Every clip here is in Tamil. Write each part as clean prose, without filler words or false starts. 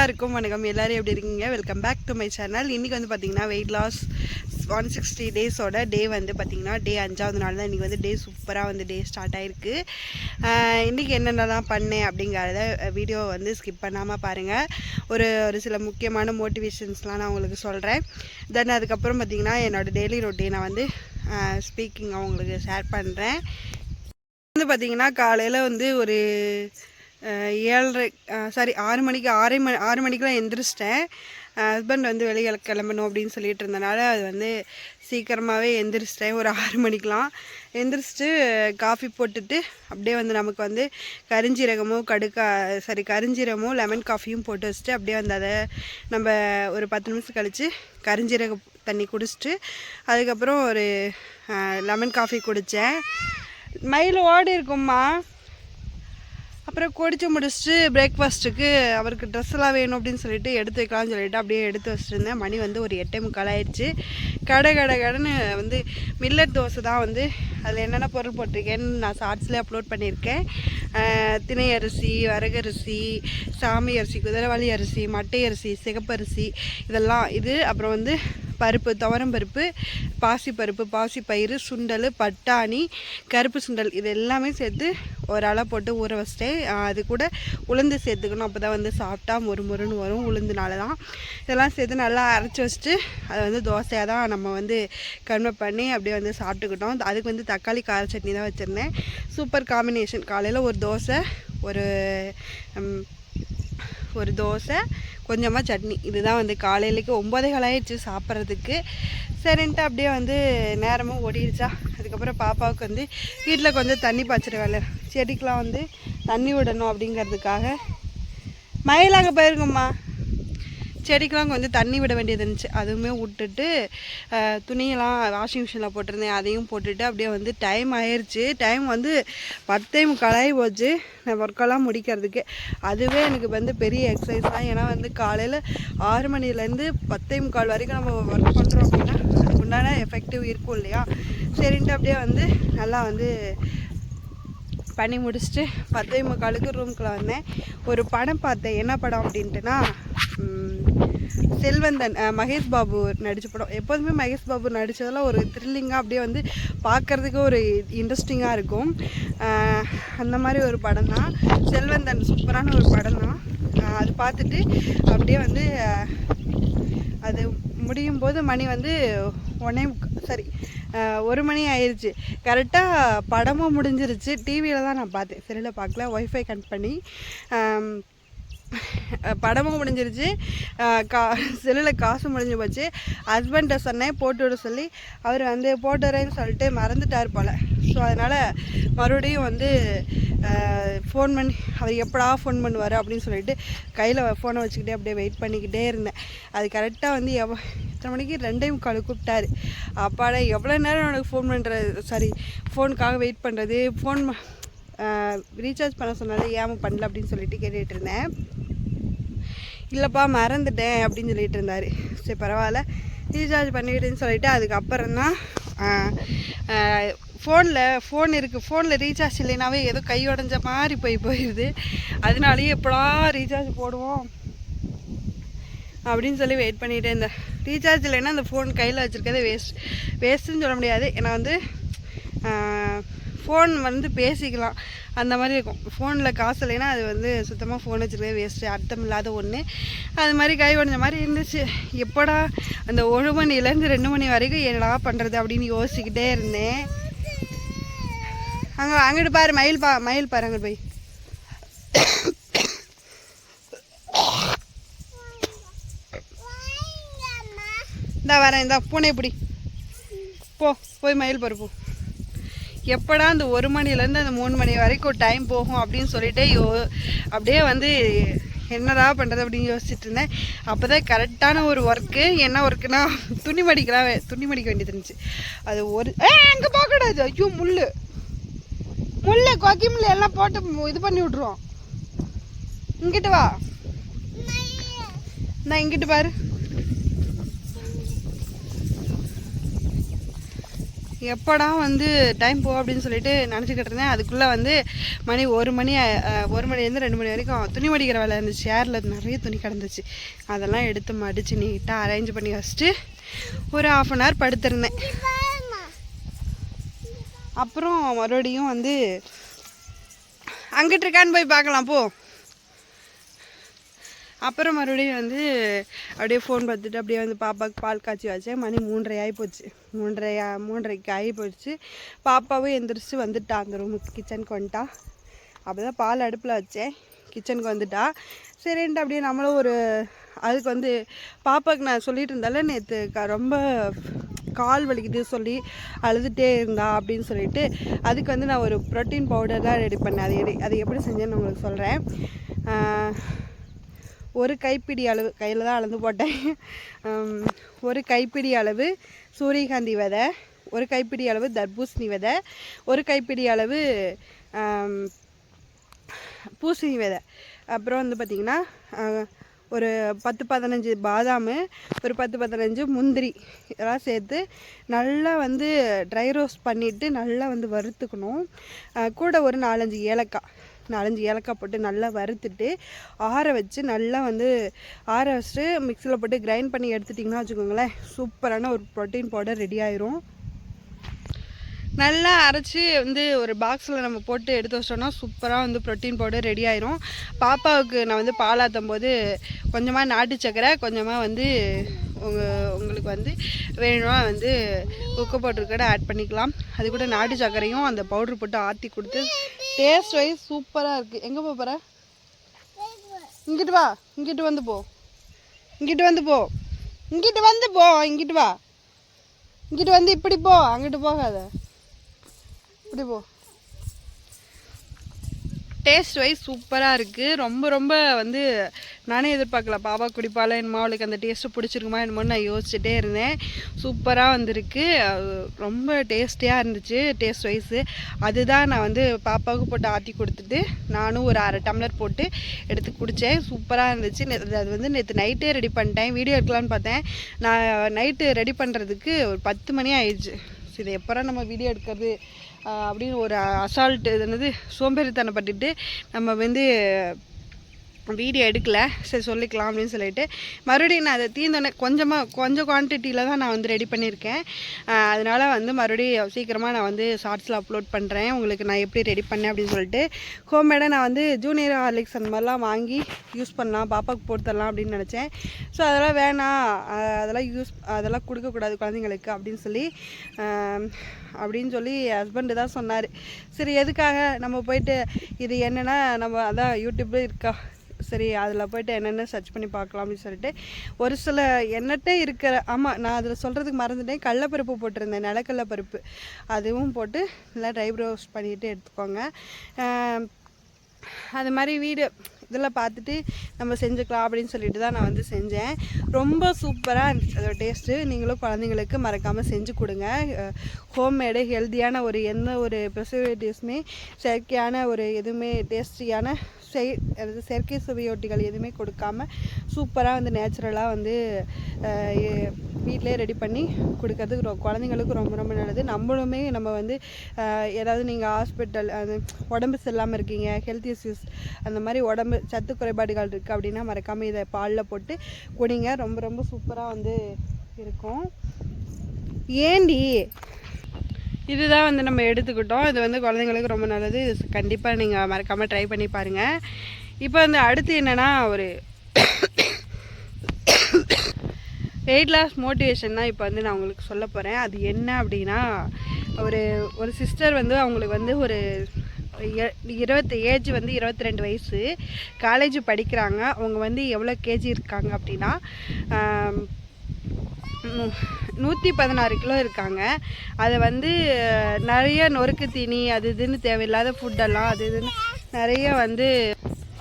எல்லாருக்கும் வணக்கம். எல்லாரும் எப்படி இருக்கீங்க? Welcome back to my channel. இன்றைக்கி வந்து பார்த்திங்கன்னா வெயிட் லாஸ் 160 டேஸோட டே வந்து பார்த்திங்கன்னா டே 5வது நாள் தான். இன்றைக்கி வந்து டே சூப்பராக வந்து டே ஸ்டார்ட் ஆகிருக்கு. இன்றைக்கி என்னென்னலாம் பண்ணேன் அப்படிங்கிறத வீடியோ வந்து ஸ்கிப் பண்ணாமல் பாருங்கள். ஒரு சில முக்கியமான மோட்டிவேஷன்ஸ்லாம் நான் உங்களுக்கு சொல்கிறேன். தென் அதுக்கப்புறம் பார்த்திங்கன்னா என்னோடய டெய்லி ரொட்டீனை வந்து ஸ்பீக்கிங் அவங்களுக்கு ஷேர் பண்ணுறேன். வந்து பார்த்திங்கன்னா காலையில் வந்து ஒரு 6 மணிக்கெலாம் எந்திரிச்சிட்டேன். ஹஸ்பண்ட் வந்து வெளியே கிளம்பணும் அப்படின்னு சொல்லிட்டு இருந்தனால அது வந்து சீக்கிரமாகவே எந்திரிச்சிட்டேன். ஒரு 6 மணிக்கெலாம் எந்திரிச்சிட்டு காஃபி போட்டுட்டு அப்படியே வந்து நமக்கு வந்து கரிஞ்சீரகமோ லெமன் காஃபியும் போட்டு வச்சுட்டு அப்படியே வந்து அதை நம்ம ஒரு 10 நிமிஷம் கழித்து கரிஞ்சீரக தண்ணி குடிச்சிட்டு அதுக்கப்புறம் ஒரு லெமன் காஃபி குடித்தேன். மயில் ஓடி இருக்கும்மா. அப்புறம் குடிச்சு முடிச்சுட்டு பிரேக்ஃபாஸ்ட்டுக்கு அவருக்கு ட்ரெஸ்ஸெல்லாம் வேணும் அப்படின்னு சொல்லிட்டு எடுத்து வைக்கலாம்னு சொல்லிட்டு அப்படியே எடுத்து வச்சுருந்தேன். மணி வந்து ஒரு 8:45 ஆயிடுச்சு. கடைன்னு வந்து மில்லட் தோசை தான் வந்து அதில் என்னென்ன பொருள் போட்டிருக்கேன்னு நான் ஷார்ட்ஸ்லேயே அப்லோட் பண்ணியிருக்கேன். திணை அரிசி, வரகரிசி, சாமி அரிசி, குதிரைவாளி அரிசி, மட்டை அரிசி, சிகப்பரிசி இதெல்லாம் அப்புறம் வந்து பருப்பு, துவரம் பருப்பு, பாசிப்பருப்பு, பாசிப்பயிறு, சுண்டல், பட்டாணி, கருப்பு சுண்டல் இது எல்லாமே சேர்த்து ஒரு அளவு போட்டு ஊற வச்சிட்டேன். அது கூட உளுந்து சேர்த்துக்கணும். அப்போ தான் வந்து சாப்பிட்டா மொறுன்னு வரும். உளுந்துனால தான் இதெல்லாம் சேர்த்து நல்லா அரைச்சி வச்சுட்டு அதை வந்து தோசையாக தான் நம்ம வந்து கன்வெர்ட் பண்ணி அப்படியே வந்து சாப்பிட்டுக்கிட்டோம். அதுக்கு வந்து தக்காளி கார சட்னி தான் வச்சுருந்தேன். Super combination. காலையில் ஒரு தோசை கொஞ்சமாக சட்னி. இதுதான் வந்து காலையிலேக்கு 9:15 ஆயிடுச்சு சாப்பிட்றதுக்கு. சரின்ட்டு அப்படியே வந்து நேரமும் ஓடிடுச்சா. அதுக்கப்புறம் பாப்பாவுக்கு வந்து வீட்டில் கொஞ்சம் தண்ணி பாய்ச்சிட வேலை, செடிக்கெலாம் வந்து தண்ணி விடணும் அப்படிங்கிறதுக்காக மயிலாக போயிருங்கம்மா. செடிக்கெலாம் கொஞ்சம் தண்ணி விட வேண்டியது இருந்துச்சு. அதுவுமே விட்டுட்டு துணியெல்லாம் வாஷிங் மிஷினில் போட்டிருந்தேன். அதையும் போட்டுட்டு அப்படியே வந்து டைம் ஆயிடுச்சு. டைம் வந்து 10:45 போச்சு நான் ஒர்க்கெல்லாம் முடிக்கிறதுக்கு. அதுவே எனக்கு வந்து பெரிய எக்ஸசைஸ் தான். ஏன்னா வந்து காலையில் 6 மணிலேருந்து 10:45 வரைக்கும் நம்ம ஒர்க் பண்ணுறோம் அப்படின்னா அதுக்கு உண்டான எஃபெக்டிவ் இருக்கும் இல்லையா. சரின்ட்டு அப்படியே வந்து நல்லா வந்து பண்ணி முடிச்சுட்டு 10:45 ரூமுக்குள்ளே வந்தேன். ஒரு படம் பார்த்தேன். என்ன படம் அப்படின்ட்டுனா செல்வந்தன், மகேஷ் பாபு நடித்த படம். எப்போதுமே மகேஷ் பாபு நடித்ததெல்லாம் ஒரு த்ரில்லிங்காக அப்படியே வந்து பார்க்குறதுக்கு ஒரு இன்ட்ரெஸ்டிங்காக இருக்கும். அந்த மாதிரி ஒரு படம் தான் செல்வந்தன். சூப்பரான ஒரு படம் தான். அது பார்த்துட்டு அப்படியே வந்து அது முடியும் போது மணி வந்து 1 மணி ஆயிடுச்சு. கரெக்டாக படமும் முடிஞ்சிருச்சு. டிவியில் தான் நான் பார்த்தேன், செல்லில் பார்க்கல. ஒய்ஃபை கனெக்ட் பண்ணி படமும் முடிஞ்சிருச்சு. செல்லில் காசு முடிஞ்சு போச்சு. ஹஸ்பண்ட்டை சொன்னேன் போட்டு விட சொல்லி. அவர் வந்து போட்டுறேன்னு சொல்லிட்டு மறந்துட்டார் போல். ஸோ அதனால் மறுபடியும் வந்து ஃபோன் பண்ணி அவர் எப்படா ஃபோன் பண்ணுவார் அப்படின்னு சொல்லிட்டு கையில் ஃபோனை வச்சுக்கிட்டே அப்படியே வெயிட் பண்ணிக்கிட்டே இருந்தேன். அது கரெக்டாக வந்து எத்தனை மணிக்கு 2:45 கூப்பிட்டாரு. அப்பாடா எவ்வளோ நேரம் உனக்கு ஃபோனுக்காக வெயிட் பண்ணுறது. ஃபோன் ரீசார்ஜ் பண்ண சொன்னாலே ஏன் பண்ணல அப்படின்னு சொல்லிட்டு கேட்டுகிட்டு இருந்தேன். இல்லைப்பா மறந்துட்டேன் அப்படின்னு சொல்லிட்டு இருந்தார். சரி பரவாயில்ல ரீசார்ஜ் பண்ணிவிட்டுன்னு சொல்லிவிட்டு அதுக்கப்புறம் தான் ஃபோனில் ரீசார்ஜ் இல்லைனாவே ஏதோ கை உடஞ்ச மாதிரி போயிடுது. அதனாலேயே எப்படா ரீசார்ஜ் போடுவோம் அப்படின்னு சொல்லி வெயிட் பண்ணிகிட்டே இருந்தேன். ரீசார்ஜ் இல்லைன்னா அந்த ஃபோன் கையில் வச்சுருக்கதே வேஸ்ட்டுன்னு சொல்ல முடியாது. ஏன்னா வந்து ஃபோன் வந்து பேசிக்கலாம் அந்த மாதிரி இருக்கும். ஃபோனில் காசு இல்லைன்னா அது வந்து சுத்தமாக ஃபோன் வச்சுருக்கவே வேஸ்ட்டு, அர்த்தம் இல்லாத ஒன்று. அது மாதிரி கை உடஞ்ச மாதிரி இருந்துச்சு. எப்படா அந்த 1 மணிலேருந்து 2 மணி வரைக்கும் என்னடா பண்ணுறது அப்படின்னு யோசிச்சுக்கிட்டே இருந்தேன். அங்கிட்டு பாரு மயில் பாரு அங்கிட்டு போய். இந்தா வரேன், இந்தா பூனை பிடி போய் மயில் பாரு போ. எப்படா அந்த 1 மணிலேருந்து அந்த 3 மணி வரைக்கும் டைம் போகும் அப்படின்னு சொல்லிட்டு அப்படியே வந்து என்னடா பண்ணுறது அப்படின்னு யோசிச்சுட்டு இருந்தேன். அப்போ தான் கரெக்டான ஒரு ஒர்க்கு. என்ன ஒர்க்குனா துணி மடிக்க வேண்டியது இருந்துச்சு. அது அங்கே போகக்கூடாது. ஐயோ முள் கொக்கி முள் எல்லாம் போட்டு இது பண்ணி விட்ருவோம். இங்கிட்டு வா, நான் இங்கிட்டு பாரு. எப்போடா வந்து டைம் போ அப்படின்னு சொல்லிட்டு நினச்சிக்கிட்டு இருந்தேன். அதுக்குள்ளே வந்து மணி 1 மணிலேருந்து 2 மணி வரைக்கும் துணி மடிக்கிற வேலை இருந்துச்சு. சேரில் நிறைய துணி கிடந்துச்சு. அதெல்லாம் எடுத்து மடித்து நீட்டாக அரேஞ்ச் பண்ணி வச்சுட்டு ஒரு 1/2 hour படுத்திருந்தேன். அப்புறம் மறுபடியும் வந்து அங்கிட்டு இருக்கான்னு போய் பார்க்கலாம் போ. அப்புறம் மறுபடியும் வந்து அப்படியே ஃபோன் பார்த்துட்டு அப்படியே வந்து பாப்பாவுக்கு பால் காய்ச்சி வச்சேன். மணி 3:30 ஆகி போச்சு. 3:30க்கு ஆகி போயிடுச்சு. பாப்பாவும் எந்திரிச்சு வந்துட்டா, அந்த ரூமுக்கு கிச்சனுக்கு வந்துட்டா. அப்போ தான் பால் அடுப்பில் வச்சேன், கிச்சனுக்கு வந்துட்டா. சரின்ட்டு அப்படியே நம்மளும் ஒரு அதுக்கு வந்து பாப்பாவுக்கு நான் சொல்லிட்டு இருந்தால நேற்று ரொம்ப கால் வலிக்குது சொல்லி அழுதுகிட்டே இருந்தா அப்படின்னு சொல்லிட்டு அதுக்கு வந்து நான் ஒரு ப்ரோட்டீன் பவுடர் தான் ரெடி பண்ணேன். அது எப்படி செஞ்சேன்னு உங்களுக்கு சொல்கிறேன். ஒரு கைப்பிடி அளவு கையில் தான் அளந்து போட்டேன். ஒரு கைப்பிடி அளவு சூரியகாந்தி விதை, ஒரு கைப்பிடி அளவு தர்பூசணி விதை, ஒரு கைப்பிடி அளவு பூசணி விதை, அப்புறம் வந்து பார்த்திங்கன்னா ஒரு 10-15 பாதாம், ஒரு 10-15 முந்திரி இதெல்லாம் சேர்த்து நல்லா வந்து ட்ரை ரோஸ்ட் பண்ணிவிட்டு நல்லா வந்து வறுத்துக்கணும். கூட ஒரு 4-5 ஏலக்காய் போட்டு நல்லா வறுத்துட்டு ஆற வச்சு நல்லா வந்து ஆற வச்சுட்டு மிக்சியில் போட்டு கிரைண்ட் பண்ணி எடுத்துட்டிங்கன்னா வச்சுக்கோங்களேன், சூப்பரான ஒரு ப்ரோட்டீன் பவுடர் ரெடி ஆயிரும். நல்லா அரைச்சி வந்து ஒரு பாக்ஸில் நம்ம போட்டு எடுத்து வச்சிட்டோம்னா சூப்பராக வந்து ப்ரோட்டீன் பவுடர் ரெடி ஆயிரும். பாப்பாவுக்கு நான் வந்து பாலாற்றும் போது கொஞ்சமாக நாட்டு சக்கரை, கொஞ்சமாக வந்து உங்களுக்கு வந்து வேணும்னா வந்து குக்கை பவுடர் கூட ஆட் பண்ணிக்கலாம். அது கூட நாட்டு சக்கரையும் அந்த பவுட்ரு போட்டு ஆற்றி கொடுத்து டேஸ்ட் வைஸ் சூப்பராக இருக்குது. எங்கே போகிற? இங்கிட்டு வா, இங்கிட்டு வந்து போ, இங்கிட்டு வந்து போ, இங்கிட்டு வந்து போ, இங்கிட்டு வா, இங்கிட்டு வந்து இப்படி போ, அங்கிட்டு போகாத, இப்படி போ. டேஸ்ட் வைஸ் சூப்பராக இருக்குது. ரொம்ப வந்து நானே எதிர்பார்க்கல பாப்பா குடிப்பால என்னமோ அவளுக்கு அந்த டேஸ்ட்டு பிடிச்சிருக்குமா என்னமோன்னு நான் யோசிச்சுட்டே இருந்தேன். சூப்பராக வந்துருக்கு, ரொம்ப டேஸ்டியாக இருந்துச்சு டேஸ்ட் வைஸு. அதுதான் நான் வந்து பாப்பாவுக்கு போட்டு ஆற்றி கொடுத்துட்டு நானும் ஒரு 1/2 டம்ளர் போட்டு எடுத்து குடித்தேன். சூப்பராக இருந்துச்சு. அது வந்து நேற்று நைட்டே ரெடி பண்ணிட்டேன். வீடியோ எடுக்கலான்னு பார்த்தேன். நான் நைட்டு ரெடி பண்ணுறதுக்கு ஒரு 10 மணி ஆயிடுச்சு. இதை எப்போ நம்ம வீடியோ எடுக்கிறது அப்படின்னு ஒரு அசால்ட்டு என்னது சோம்பேறித்தனப்பட்டுட்டு நம்ம வந்து வீடியோ எடுக்கலை. சரி சொல்லிக்கலாம் அப்படின்னு சொல்லிட்டு மறுபடியும் நான் அதை தீர்ந்தோடனே கொஞ்சம் குவான்டிட்டியில் தான் நான் வந்து ரெடி பண்ணியிருக்கேன். அதனால் வந்து மறுபடியும் சீக்கிரமாக நான் வந்து ஷார்ட்ஸில் அப்லோட் பண்ணுறேன் உங்களுக்கு நான் எப்படி ரெடி பண்ணேன் அப்படின்னு சொல்லிட்டு. ஹோம்மேடாக நான் வந்து ஜூனியர் ஹார்லிக்ஸ் அந்த மாதிரிலாம் வாங்கி யூஸ் பண்ணலாம், பாப்பாவுக்கு போட்டு தரலாம் அப்படின்னு நினச்சேன். ஸோ அதெல்லாம் வேணாம், அதெல்லாம் கொடுக்கக்கூடாது குழந்தைங்களுக்கு அப்படின்னு சொல்லி ஹஸ்பண்டு தான் சொன்னார். சரி எதுக்காக நம்ம போயிட்டு இது என்னென்னா நம்ம அதான் யூடியூப்பில் இருக்கா, சரி அதில் போய்ட்டு என்னென்ன சர்ச் பண்ணி பார்க்கலாம் அப்படின்னு சொல்லிட்டு ஒரு சில எண்ணெட்டே இருக்கிற ஆமாம் நான் அதில் சொல்கிறதுக்கு மறந்துட்டேன். கடலப்பருப்பு போட்டிருந்தேன், நிலக்கடலைப்பருப்பு, அதுவும் போட்டு நல்லா ட்ரை ரோஸ்ட் பண்ணிட்டு எடுத்துக்கோங்க. அது மாதிரி இதெல்லாம் பார்த்துட்டு நம்ம செஞ்சுக்கலாம் அப்படின்னு சொல்லிட்டு தான் நான் வந்து செஞ்சேன். ரொம்ப சூப்பராக இருந்துச்சு அதோட டேஸ்ட்டு. நீங்களும் குழந்தைங்களுக்கு மறக்காமல் செஞ்சு கொடுங்க. ஹோம்மேடு ஹெல்த்தியான எந்த ஒரு ப்ரிசர்வேட்டிவ்ஸுமே செயற்கையான எதுவுமே டேஸ்டியான செயற்கை சுவையொட்டிகள் எதுவுமே கொடுக்காமல் சூப்பராக வந்து நேச்சுரலாக வந்து வீட்டிலே ரெடி பண்ணி கொடுக்கறதுக்கு குழந்தைங்களுக்கு ரொம்ப நல்லது. நம்மளுமே நம்ம வந்து ஏதாவது நீங்கள் ஹாஸ்பிட்டல் உடம்பு சரியில்லாமல் இருக்கீங்க, ஹெல்த் இஷ்யூஸ் அந்த மாதிரி உடம்பு சத்து குறைபாடுகள் இருக்குது அப்படின்னா மறக்காமல் இதை பாலில் போட்டு குடிங்க. ரொம்ப சூப்பராக வந்து இருக்கும். ஏண்டி இதுதான் வந்து நம்ம எடுத்துக்கிட்டோம். இது வந்து குழந்தைங்களுக்கு ரொம்ப நல்லது. இது கண்டிப்பாக நீங்கள் மறக்காமல் ட்ரை பண்ணி பாருங்கள். இப்போ வந்து அடுத்து என்னென்னா வெயிட் லாஸ் மோட்டிவேஷன் தான் இப்போ வந்து நான் உங்களுக்கு சொல்ல போகிறேன். அது என்ன அப்படின்னா ஒரு சிஸ்டர் வந்து அவங்களுக்கு வந்து ஏஜ் வந்து 22 வயசு, காலேஜ் படிக்கிறாங்க. அவங்க வந்து எவ்வளோ கேஜி இருக்காங்க அப்படின்னா 116 கிலோ இருக்காங்க. அதை வந்து நிறைய நொறுக்கு தீனி அது இதுன்னு தேவையில்லாத ஃபுட்டெல்லாம் அது இதுன்னு நிறைய வந்து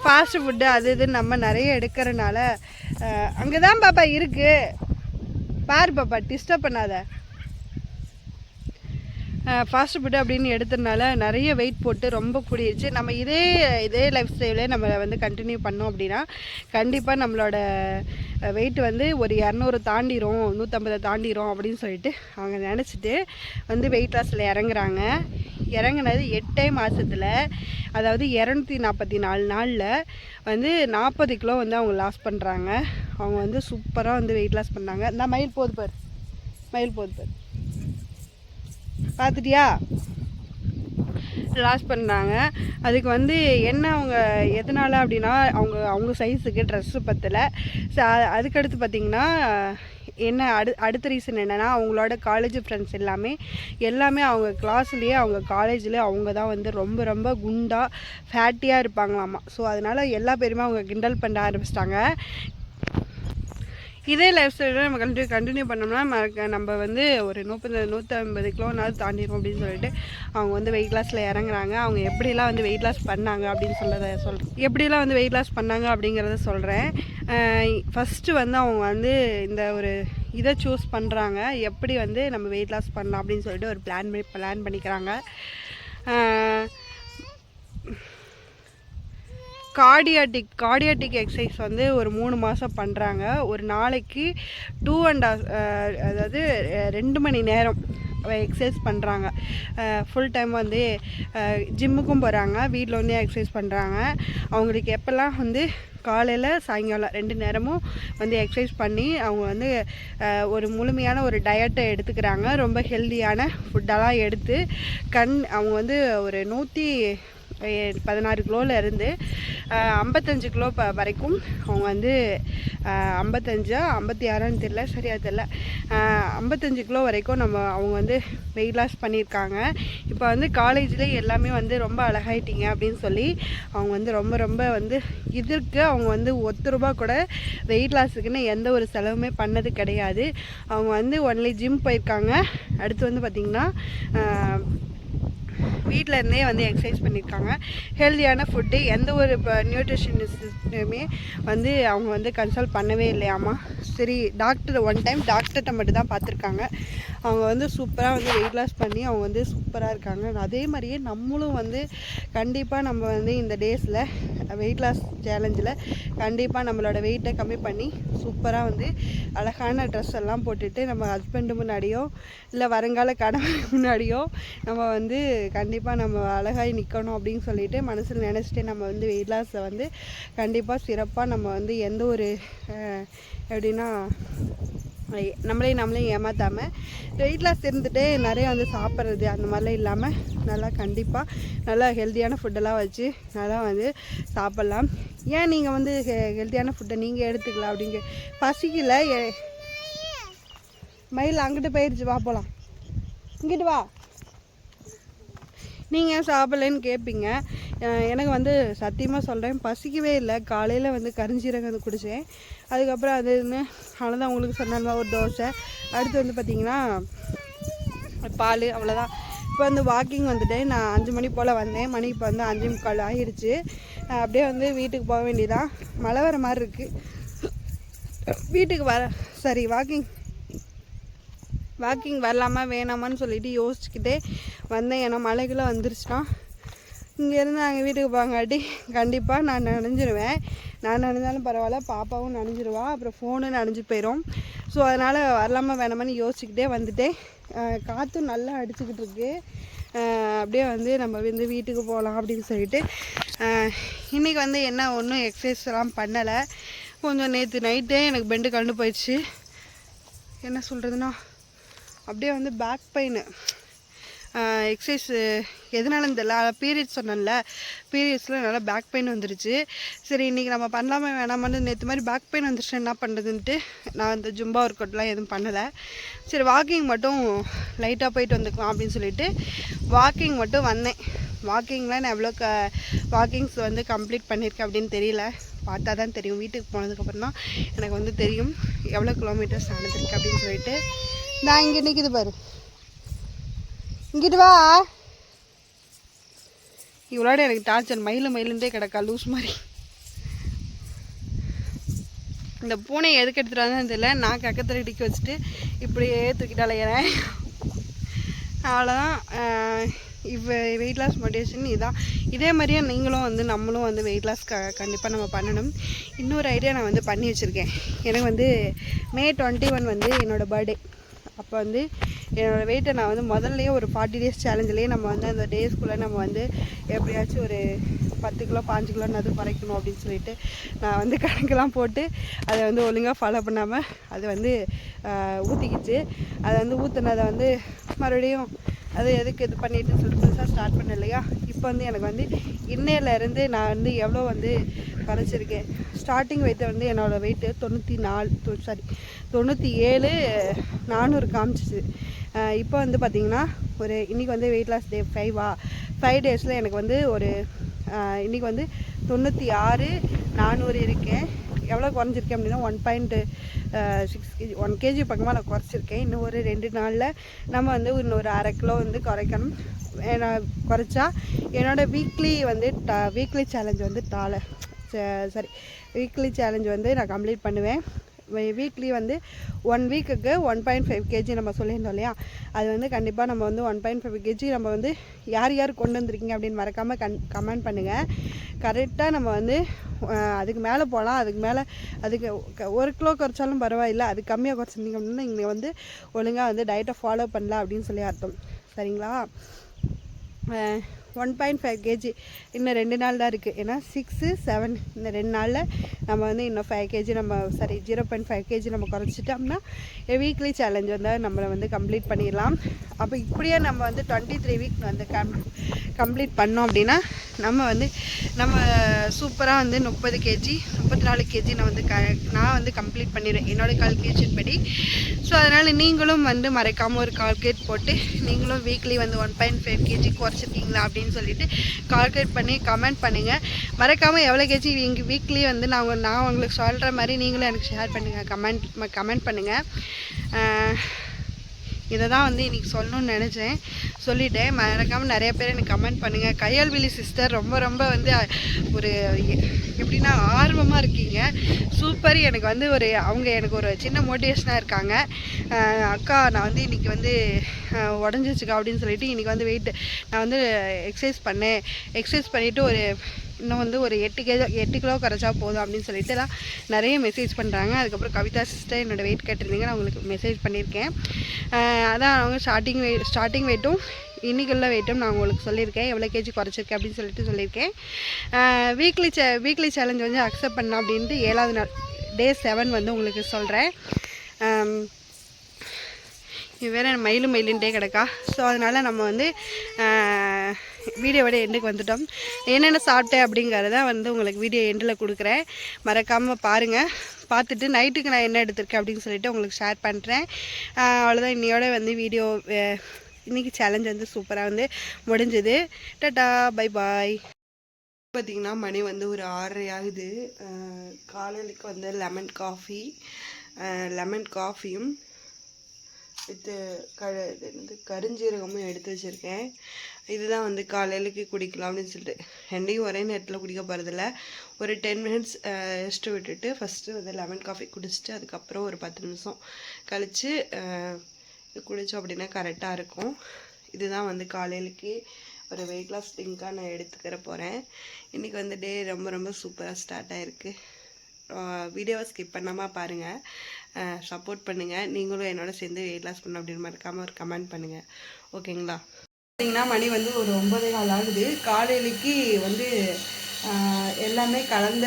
ஃபாஸ்ட் ஃபுட்டு அது இதுன்னு நம்ம நிறைய எடுக்கிறனால அங்கே தான் பாப்பா இருக்குது பாரு பாப்பா, டிஸ்டர்ப் பண்ணாத. ஃபாஸ்ட் ஃபுட்டு அப்படின்னு எடுத்ததுனால நிறைய வெயிட் போட்டு ரொம்ப கூடிடுச்சு. நம்ம இதே லைஃப் ஸ்டைலே நம்ம வந்து கண்டினியூ பண்ணோம் அப்படின்னா கண்டிப்பாக நம்மளோட வெயிட் வந்து ஒரு 200 தாண்டிரும், 150 தாண்டிரும் அப்படின்னு சொல்லிட்டு அவங்க நினச்சிட்டு வந்து வெயிட் லாஸில் இறங்குறாங்க. இறங்குனது 8 மாதத்தில், அதாவது 244 நாளில் வந்து 40 கிலோ வந்து அவங்க லாஸ் பண்ணுறாங்க. அவங்க வந்து சூப்பராக வந்து வெயிட் லாஸ் பண்ணாங்க. இந்த மயில் போகுது பாரு, மயில் போகுது பாரு, பார்த்துட்டியா? லாஸ் பண்ணாங்க. அதுக்கு வந்து என்ன அவங்க எதனால் அப்படின்னா அவங்க சைஸுக்கு ட்ரெஸ்ஸு பத்தலை. அதுக்கடுத்து பார்த்திங்கன்னா என்ன அடுத்த ரீசன் என்னென்னா அவங்களோட காலேஜ் ஃப்ரெண்ட்ஸ் எல்லாமே அவங்க கிளாஸ்லேயே அவங்க காலேஜில் அவங்க தான் வந்து ரொம்ப ரொம்ப குண்டாக ஃபேட்டியாக இருப்பாங்களாமா. ஸோ அதனால் எல்லா பேருமே அவங்க கிண்டல் பண்ண ஆரம்பிச்சிட்டாங்க. இதே லைஃப் ஸ்டைலில் நம்ம கண்டினியூ பண்ணோம்னா நம்ம வந்து ஒரு 150 கிலோனாவது தாண்டிடும் அப்படின்னு சொல்லிட்டு அவங்க வந்து வெயிட் லாஸில் இறங்குறாங்க. அவங்க எப்படிலாம் வந்து வெயிட் லாஸ் பண்ணாங்க அப்படின்னு எப்படிலாம் வந்து வெயிட் லாஸ் பண்ணாங்க அப்படிங்கிறத சொல்கிறேன். ஃபஸ்ட்டு வந்து அவங்க வந்து இந்த ஒரு இதை சூஸ் பண்ணுறாங்க, எப்படி வந்து நம்ம வெயிட் லாஸ் பண்ணலாம் அப்படின்னு சொல்லிட்டு ஒரு பிளான் பண்ணிக்கிறாங்க. கார்டியாட்டிக் எக்ஸசைஸ் வந்து ஒரு 3 மாதம் பண்ணுறாங்க. ஒரு நாளைக்கு 2.5 அதாவது 2 மணி நேரம் எக்ஸசைஸ் பண்ணுறாங்க. ஃபுல் டைம் வந்து ஜிம்முக்கும் போகிறாங்க, வீட்டில் வந்து எக்ஸசைஸ் பண்ணுறாங்க. அவங்களுக்கு எப்போல்லாம் வந்து காலையில் சாயங்காலம் 2 நேரமும் வந்து எக்ஸசைஸ் பண்ணி அவங்க வந்து ஒரு முழுமையான ஒரு டயட்டை எடுத்துக்கிறாங்க. ரொம்ப ஹெல்த்தியான ஃபுட்டெல்லாம் எடுத்து அவங்க வந்து ஒரு 116 கிலோவில் இருந்து 55 கிலோ வரைக்கும் அவங்க வந்து 56 தெரியல, சரியாக தெரியல, 55 கிலோ வரைக்கும் அவங்க வந்து வெயிட் லாஸ் பண்ணியிருக்காங்க. இப்போ வந்து காலேஜில் எல்லாமே வந்து ரொம்ப அழகாயிட்டீங்க அப்படின்னு சொல்லி அவங்க வந்து ரொம்ப ரொம்ப வந்து இதற்கு அவங்க வந்து ₹1 கூட வெயிட் லாஸுக்குன்னு எந்த ஒரு செலவுமே பண்ணது கிடையாது. அவங்க வந்து ஒன்லி ஜிம் போயிருக்காங்க. அடுத்து வந்து பார்த்திங்கன்னா வீட்டில் இருந்தே வந்து எக்ஸசைஸ் பண்ணியிருக்காங்க. ஹெல்த்தியான ஃபுட்டு, எந்த ஒரு இப்போ நியூட்ரிஷனிஸ்ட்டுமே வந்து அவங்க வந்து கன்சல்ட் பண்ணவே இல்லையாமா. சரி, ஒன் டைம் டாக்டர்கிட்ட மட்டும் தான் பார்த்துருக்காங்க. அவங்க வந்து சூப்பராக வந்து வெயிட் லாஸ் பண்ணி அவங்க வந்து சூப்பராக இருக்காங்க. அதே மாதிரியே நம்மளும் வந்து கண்டிப்பாக நம்ம வந்து இந்த டேஸில் வெயிட் லாஸ் சேலஞ்சில் கண்டிப்பாக நம்மளோட வெயிட்டை கம்மி பண்ணி சூப்பராக வந்து அழகான ட்ரெஸ் எல்லாம் போட்டுட்டு நம்ம ஹஸ்பண்டு முன்னாடியோ இல்லை வருங்கால கணவன் முன்னாடியோ நம்ம வந்து கண்டிப்பாக நம்ம அழகாய் நிற்கணும் அப்படின்னு சொல்லிட்டு மனசில் நினச்சிட்டு நம்ம வந்து வெயிட் லாஸை வந்து கண்டிப்பாக சிறப்பாக நம்ம வந்து எந்த ஒரு எப்படின்னா நம்மளே ஏமாற்றாமல் வெயிட் லாஸ் இருந்துகிட்டே நிறைய வந்து சாப்பிட்றது அந்த மாதிரிலாம் இல்லாமல் நல்லா கண்டிப்பாக நல்லா ஹெல்த்தியான ஃபுட்டெல்லாம் வச்சு நல்லா வந்து சாப்பிட்லாம். ஏன் நீங்கள் வந்து ஹெல்த்தியான ஃபுட்டை நீங்கள் எடுத்துக்கலாம் அப்படிங்க பசிக்கல. மயில் அங்கிட்டு போயிடுச்சு, வா போகலாம், இங்கிட்டு வா. நீங்கள் ஏன் சாப்பிட்லன்னு கேட்பீங்க. எனக்கு வந்து சத்தியமாக சொல்கிறேன், பசிக்கவே இல்லை. காலையில் வந்து கரிஞ்சீரகம் வந்து குடித்தேன். அதுக்கப்புறம் அதுன்னு அவ்வளோதான். உங்களுக்கு சொன்னாலும் ஒரு தோசை, அடுத்து வந்து பார்த்திங்கன்னா பால், அவ்வளோதான். இப்போ வந்து வாக்கிங் வந்துட்டேன். நான் 5 மணி போல் வந்தேன். மணி இப்போ வந்து 5:45 ஆகிடுச்சு. அப்படியே வந்து வீட்டுக்கு போக வேண்டியதான். மழை வர மாதிரி இருக்குது. வீட்டுக்கு வாக்கிங் வரலாமா வேணாமான்னு சொல்லிட்டு யோசிச்சுக்கிட்டே வந்தேன். ஏன்னா மழைக்குள்ளே வந்துருச்சுன்னா இங்கேருந்து நாங்கள் வீட்டுக்கு போங்காட்டி கண்டிப்பாக நான் நனைஞ்சிருவேன். நான் நனைஞ்சாலும் பரவாயில்ல, பாப்பாவும் நனைஞ்சிருவா, அப்புறம் ஃபோனும் நனைஞ்சு போயிடும். ஸோ அதனால் வரலாமா வேணாமான்னு யோசிச்சுக்கிட்டே வந்துட்டேன். காற்றும் நல்லா அடிச்சுக்கிட்டு இருக்கு. அப்படியே வந்து நம்ம வந்து வீட்டுக்கு போகலாம் அப்படின்னு சொல்லிட்டு இன்றைக்கி வந்து என்ன ஒன்றும் எக்ஸசைஸ்லாம் பண்ணலை. கொஞ்சம் நேற்று நைட்டே எனக்கு பெண்டு கண்டு போயிடுச்சு. என்ன சொல்கிறதுனா அப்படியே வந்து பேக் பெயின், எக்ஸசைஸ் எதனாலன்னு தெரியல. பீரியட்ஸ் சொன்னேன்ல, பீரியட்ஸில் நல்லா பேக் பெயின் வந்துருச்சு. சரி, இன்றைக்கி நம்ம பண்ணலாமா வேணாமான்னு நேற்று மாதிரி பேக் பெயின் வந்துருச்சு, என்ன பண்ணுறதுன்ட்டு நான் இந்த ஜும்பா ஒர்க் அவுட்லாம் எதுவும் பண்ணலை. சரி, வாக்கிங் மட்டும் லைட்டாக போயிட்டு வந்துக்கலாம் அப்படின்னு சொல்லிட்டு வாக்கிங் மட்டும் வந்தேன். வாக்கிங்கில் நான் எவ்வளோ வாக்கிங்ஸ் வந்து கம்ப்ளீட் பண்ணியிருக்கேன் அப்படின்னு தெரியல, பார்த்தா தான் தெரியும். வீட்டுக்கு போனதுக்கப்புறம் தான் எனக்கு வந்து தெரியும் எவ்வளோ கிலோமீட்டர்ஸ் நடந்திருக்கு அப்படின்னு சொல்லிட்டு. நான் இங்கே நிற்கிது பாரு, இங்கிட்டு வா. இவ்வளோட எனக்கு டார்ச்சர், மயிலுண்டே கிடக்கா லூஸ் மாதிரி. இந்த பூனையை எதுக்கு எடுத்துகிட்டு வந்தேன்னு தெரியல. நான் கக்கத்தில் இடிக்க வச்சுட்டு இப்படியே தூக்கிட்டாலையேன். அவ்வளோதான். இப்போ வெயிட் லாஸ் மோட்டிவேஷன் இதான். இதே மாதிரியே நீங்களும் வந்து நம்மளும் வந்து வெயிட் லாஸ் கண்டிப்பாக நம்ம பண்ணணும். இன்னொரு ஐடியா நான் வந்து பண்ணி வச்சுருக்கேன். எனக்கு வந்து May 21 வந்து என்னோடய பர்த்டே. அப்போ வந்து என்னோடய வெயிட்டை நான் வந்து முதல்லையே ஒரு 40 days சேலஞ்சிலேயே நம்ம வந்து அந்த டேஸ்க்குள்ளே நம்ம வந்து எப்படியாச்சும் ஒரு 10 கிலோ 5 கிலோன்னு குறைக்கணும் அப்படின்னு சொல்லிட்டு நான் வந்து கணக்கெல்லாம் போட்டு அதை வந்து ஒழுங்காக ஃபாலோ பண்ணாமல் அது வந்து ஊற்றிக்கிச்சு. அதை வந்து ஊற்றுனதை வந்து மறுபடியும் அது எதுக்கு இது பண்ணிட்டு சொல்லிட்டு புதுசாக ஸ்டார்ட் பண்ண இல்லையா. இப்போ வந்து எனக்கு வந்து இன்னையிலேருந்து நான் வந்து எவ்வளோ வந்து குறைச்சிருக்கேன். ஸ்டார்டிங் வெயிட்டை வந்து என்னோடய வெயிட்டு 97 400 காமிச்சிச்சு. இப்போ வந்து பார்த்திங்கன்னா ஒரு இன்றைக்கி வந்து வெயிட் லாஸ் டே 5 டேஸில் எனக்கு வந்து ஒரு இன்றைக்கி வந்து 96 400 இருக்கேன். எவ்வளோ குறைஞ்சிருக்கேன் அப்படின்னா 1.6 kg 1 kg பக்கமாக நான் குறைச்சிருக்கேன். இன்னும் ஒரு 2 நாளில் நம்ம வந்து இன்னொரு அரை கிலோ வந்து குறைக்கணும். குறைச்சா என்னோடய வீக்லி சேலஞ்ச் வந்து வீக்லி சேலஞ்ச் வந்து நான் கம்ப்ளீட் பண்ணுவேன். வீக்லி வந்து 1 வீக்குக்கு 1.5 kg நம்ம சொல்லியிருந்தோம் இல்லையா. அது வந்து கண்டிப்பாக நம்ம வந்து 1.5 kg நம்ம வந்து யார் கொண்டு வந்திருக்கீங்க அப்படின்னு மறக்காமல் கமெண்ட் பண்ணுங்கள். கரெக்டாக நம்ம வந்து அதுக்கு மேலே போகலாம். அதுக்கு 1 கிலோ குறைச்சாலும் பரவாயில்லை. அது கம்மியாக குறைச்சிருந்தீங்க அப்படின்னா இங்கே வந்து ஒழுங்காக வந்து டயட்டை ஃபாலோ பண்ணல அப்படின்னு சொல்லி அர்த்தம். சரிங்களா. 1.5 kg இன்னும் 2 நாள் தான் இருக்குது. ஏன்னா 6, 7 இந்த 2 நாளில் நம்ம வந்து இன்னும் 5 kg 0.5 kg நம்ம குறைச்சிட்டோம்னா வீக்லி சேலஞ்ச் வந்து நம்மளை வந்து கம்ப்ளீட் பண்ணிடலாம். அப்போ இப்படியே நம்ம வந்து 23 வீக் வந்து கம்ப்ளீட் பண்ணோம் அப்படின்னா நம்ம சூப்பராக வந்து 30 kg 34 kg நான் வந்து கம்ப்ளீட் பண்ணிடுவேன் என்னோடய கால்குலேஷன் படி. ஸோ அதனால் நீங்களும் வந்து மறைக்காமல் ஒரு கால்குலேட் போட்டு நீங்களும் வீக்லி வந்து 1.5 kg குறைச்சிருக்கீங்களா அப்படின்னு சொல்லிட்டு கால்குலேட் பண்ணி கமெண்ட் பண்ணுங்கள். மறக்காமல் எவ்வளோ கேஜி எங்கள் வீக்லி வந்து நான் உங்களுக்கு சொல்கிற மாதிரி நீங்களும் எனக்கு ஷேர் பண்ணுங்கள். கமெண்ட் பண்ணுங்கள். இதை தான் வந்து இன்றைக்கி சொல்லணும்னு நினச்சேன், சொல்லிட்டேன். மறக்காமல் நிறைய பேர் எனக்கு கமெண்ட் பண்ணுங்கள். கையால்விழி சிஸ்டர் ரொம்ப வந்து ஒரு எப்படின்னா ஆர்வமாக இருக்கீங்க. சூப்பர். எனக்கு வந்து அவங்க எனக்கு ஒரு சின்ன மோட்டிவேஷனாக இருக்காங்க. அக்கா நான் வந்து இன்றைக்கி வந்து உடஞ்சிச்சுக்கா அப்படின்னு சொல்லிட்டு இன்றைக்கி வந்து நான் வந்து எக்ஸசைஸ் பண்ணிவிட்டு இன்னும் வந்து ஒரு 8 கிலோ குறைச்சா போதும் அப்படின்னு சொல்லிட்டு தான் நிறைய மெசேஜ் பண்ணுறாங்க. அதுக்கப்புறம் கவிதா சிஸ்டர் என்னோடய வெயிட் கேட்டிருந்தீங்க, நான் உங்களுக்கு மெசேஜ் பண்ணியிருக்கேன். அதான் அவங்க ஸ்டார்டிங் வெயிட்டும் இன்றைக்குள்ள வெயிட்டும் நான் உங்களுக்கு சொல்லியிருக்கேன், எவ்வளோ கேஜி குறைச்சிருக்கேன் அப்படின்னு சொல்லிட்டு சொல்லியிருக்கேன். வீக்லி சேலஞ்ச் வந்து அக்செப்ட் பண்ணலாம் அப்படின்ட்டு 7வது நாள் Day 7 வந்து உங்களுக்கு சொல்கிறேன். இது வேறு மயிலுண்டே கிடக்கா. ஸோ அதனால் நம்ம வந்து வீடியோவோட எண்டுக்கு வந்துட்டோம். என்னென்ன சாப்பிட்டேன் அப்படிங்கிறத வந்து உங்களுக்கு வீடியோ எண்டில் கொடுக்குறேன். மறக்காமல் பாருங்கள். பார்த்துட்டு நைட்டுக்கு நான் என்ன எடுத்திருக்கேன் அப்படின்னு சொல்லிட்டு உங்களுக்கு ஷேர் பண்ணுறேன். அவ்வளோதான் இன்னையோட வந்து வீடியோ. இன்றைக்கி சேலஞ்ச் வந்து சூப்பராக வந்து முடிஞ்சுது. Tata bye bye. பார்த்திங்கன்னா மணி வந்து ஒரு 6:30 ஆகுது. காலையிலுக்கு வந்து லெமன் காஃபியும் வித்து கருஞ்சீரகமும் எடுத்து வச்சுருக்கேன். இதுதான் வந்து காலையிலுக்கு குடிக்கலாம் அப்படின்னு சொல்லிட்டு ரெண்டையும் ஒரே நேரத்தில் குடிக்க போகிறதில்ல. ஒரு 10 minutes ரெஸ்ட்டு விட்டுட்டு ஃபஸ்ட்டு வந்து லெமன் காஃபி குடிச்சிட்டு அதுக்கப்புறம் ஒரு 10 நிமிஷம் கழித்து குடித்தோம் அப்படின்னா கரெக்டாக இருக்கும். இதுதான் வந்து காலையிலுக்கு ஒரு வெயிட் லாஸ் ட்ரிங்காக நான் எடுத்துக்கிற போகிறேன். இன்றைக்கி வந்து டே ரொம்ப சூப்பராக ஸ்டார்ட் ஆகிருக்கு. வீடியோவை ஸ்கிப் பண்ணாமல் பாருங்கள், சப்போர்ட் பண்ணுங்கள். நீங்களும் என்னோட சேர்ந்து வெயிட் லாஸ் பண்ணணும் அப்படின்னு மறக்காமல் ஒரு கமெண்ட் பண்ணுங்கள். ஓகேங்களா. பார்த்திங்கன்னா மணி வந்து ஒரு 9:15 ஆகுது. காலையிலுக்கு வந்து எல்லாமே கலந்த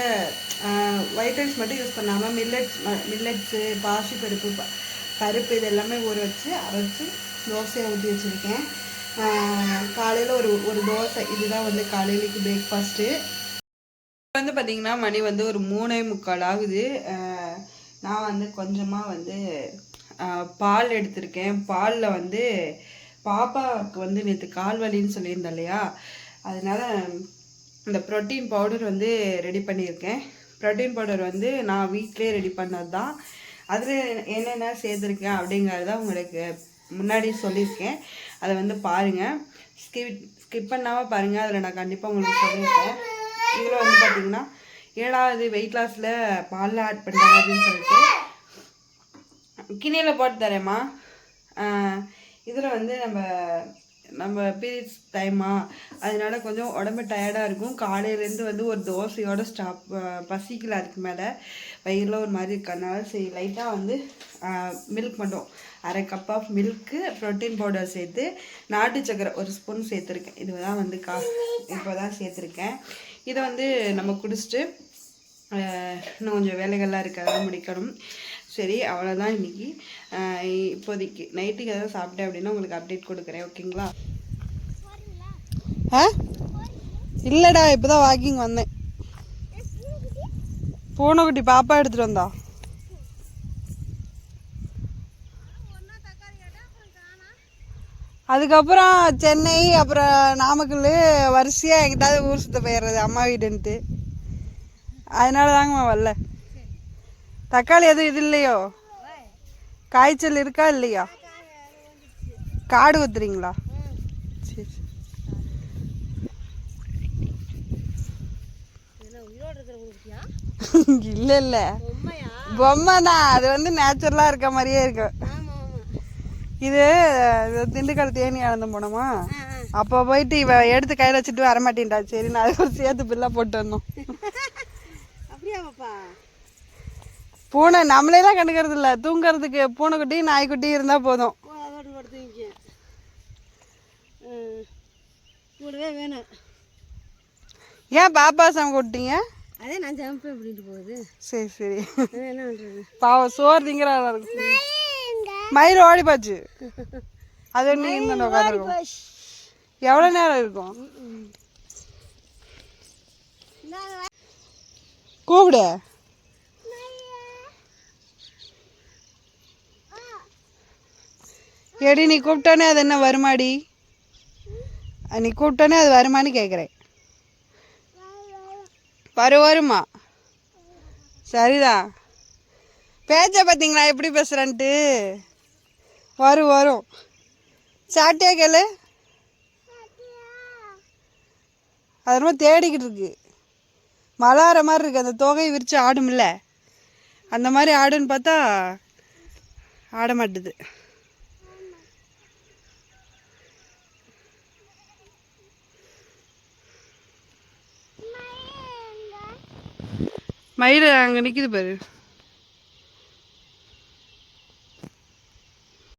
ஒயிட் ரைஸ் மட்டும் யூஸ் பண்ணாமல் மில்லட்ஸு பருப்பு இது எல்லாமே ஊற வச்சு அரைச்சி தோசையை ஊற்றி வச்சுருக்கேன். காலையில் ஒரு தோசை. இதுதான் வந்து காலையிலுக்கு பிரேக்ஃபாஸ்ட்டு. வந்து பார்த்திங்கன்னா மணி வந்து ஒரு 3:45 ஆகுது. நான் வந்து கொஞ்சமாக வந்து பால் எடுத்திருக்கேன். பாலில் வந்து பாப்பாவுக்கு வந்து நேற்று கால் வலின்னு சொல்லியிருந்தேன் இல்லையா, அதனால் இந்த ப்ரோட்டீன் பவுடர் வந்து ரெடி பண்ணியிருக்கேன். ப்ரோட்டீன் பவுடர் வந்து நான் வீட்டிலே ரெடி பண்ணது தான். அதில் என்னென்ன சேர்த்துருக்கேன் அப்படிங்கிறத உங்களுக்கு முன்னாடி சொல்லியிருக்கேன். அதை வந்து பாருங்கள், ஸ்கிப் பண்ணாமல் பாருங்கள். அதில் நான் கண்டிப்பாக உங்களுக்கு சொல்லியிருக்கேன். இதில் வந்து பார்த்திங்கன்னா 7வது வெயிட் லாஸில் பாலில் ஆட் பண்ணுறாங்க அப்படின்னு சொல்லிட்டு கிணியில் போட்டு தரேம்மா. இதில் வந்து நம்ம பீரியட்ஸ் டைமா, அதனால கொஞ்சம் உடம்பு டயர்டாக இருக்கும். காலையிலேருந்து வந்து ஒரு தோசையோட ஸ்டாப், பசிக்கல. அதுக்கு மேலே வயிறில் ஒரு மாதிரி இருக்கறனால சரி லைட்டாக வந்து மில்க் மட்டும், அரை cup of milk, protein powder சேர்த்து நாட்டு சக்கரை ஒரு ஸ்பூன் சேர்த்துருக்கேன். இது தான் வந்து இப்போ தான் சேர்த்துருக்கேன். இதை வந்து நம்ம குடிச்சிட்டு இன்னும் கொஞ்சம் வேலைகள்லாம் இருக்குது, அதெல்லாம் முடிக்கணும். சரி, அவ்வளோதான் இன்றைக்கி. இப்போதைக்கு நைட்டுக்கு எதாவது சாப்பிட்டேன் அப்படின்னா உங்களுக்கு அப்டேட் கொடுக்குறேன், ஓகேங்களா? இல்லைடா, இப்போ தான் வாக்கிங் வந்தேன். பூனைக்குட்டி பாப்பா எடுத்துகிட்டு வந்தா. அதுக்கப்புறம் சென்னை, அப்புறம் நாமக்கல், வரிசையாக எங்கிட்டாவது ஊர் சுற்ற போயிடுறது அம்மா வீடுன்ட்டு. அதனால தாங்கம்மா வரல. தக்காளி எதுவும் இது இல்லையோ? காய்ச்சல் இருக்கா இல்லையா? காடு ஊத்துறீங்களா? சரி சரி. இல்லை இல்லை, பொம்மை தான். அது வந்து நேச்சுரலாக இருக்க மாதிரியே இருக்கும். இது திண்டுக்கல் தேனி ஆனந்தம் போனோமா, அப்போ போயிட்டு இவ எடுத்து கையில் வச்சுட்டு வரமாட்டேன்டா. சரி, நான் அது ஒரு சேர்த்து பில்லாக போட்டு வந்தோம். பூனை நம்மளேலாம் கண்டுக்கிறது இல்லை. தூங்குறதுக்கு பூனைக்குட்டி நாய்க்குட்டி இருந்தால் போதும். வேணும். ஏன் பாப்பா சம் கொட்டிங்க? அதே நான் ஜம்பேன் அப்படின்ட்டு போகுது. சரி சரி, என்ன பண்ணுறது? பாவம் சோறு திங்கிறா இருக்கு. மயில் ஓடி போச்சு. அது நீ இந்த உட்காந்துருக்கோம். எவ்வளோ நேரம் இருக்கும்? கூப்பிடு. எடி, நீ கூப்பிட்டோன்னே அது என்ன வருமாடி? நீ கூப்பிட்டோன்னே அது வருமானு கேட்குறேன். வருமா? சரிதான். பேச்ச பார்த்தீங்களா எப்படி பேசுகிறேன்ட்டு? வரும். சாட்டியா கேளு. அது ரொம்ப தேடிக்கிட்டு இருக்கு. மலாற மாதிரி இருக்கு. அந்த தொகையை விரித்து ஆடும்ல, அந்த மாதிரி ஆடுன்னு பார்த்தா ஆட மாட்டுது. மயில் அங்கே நிற்கிது பாரு.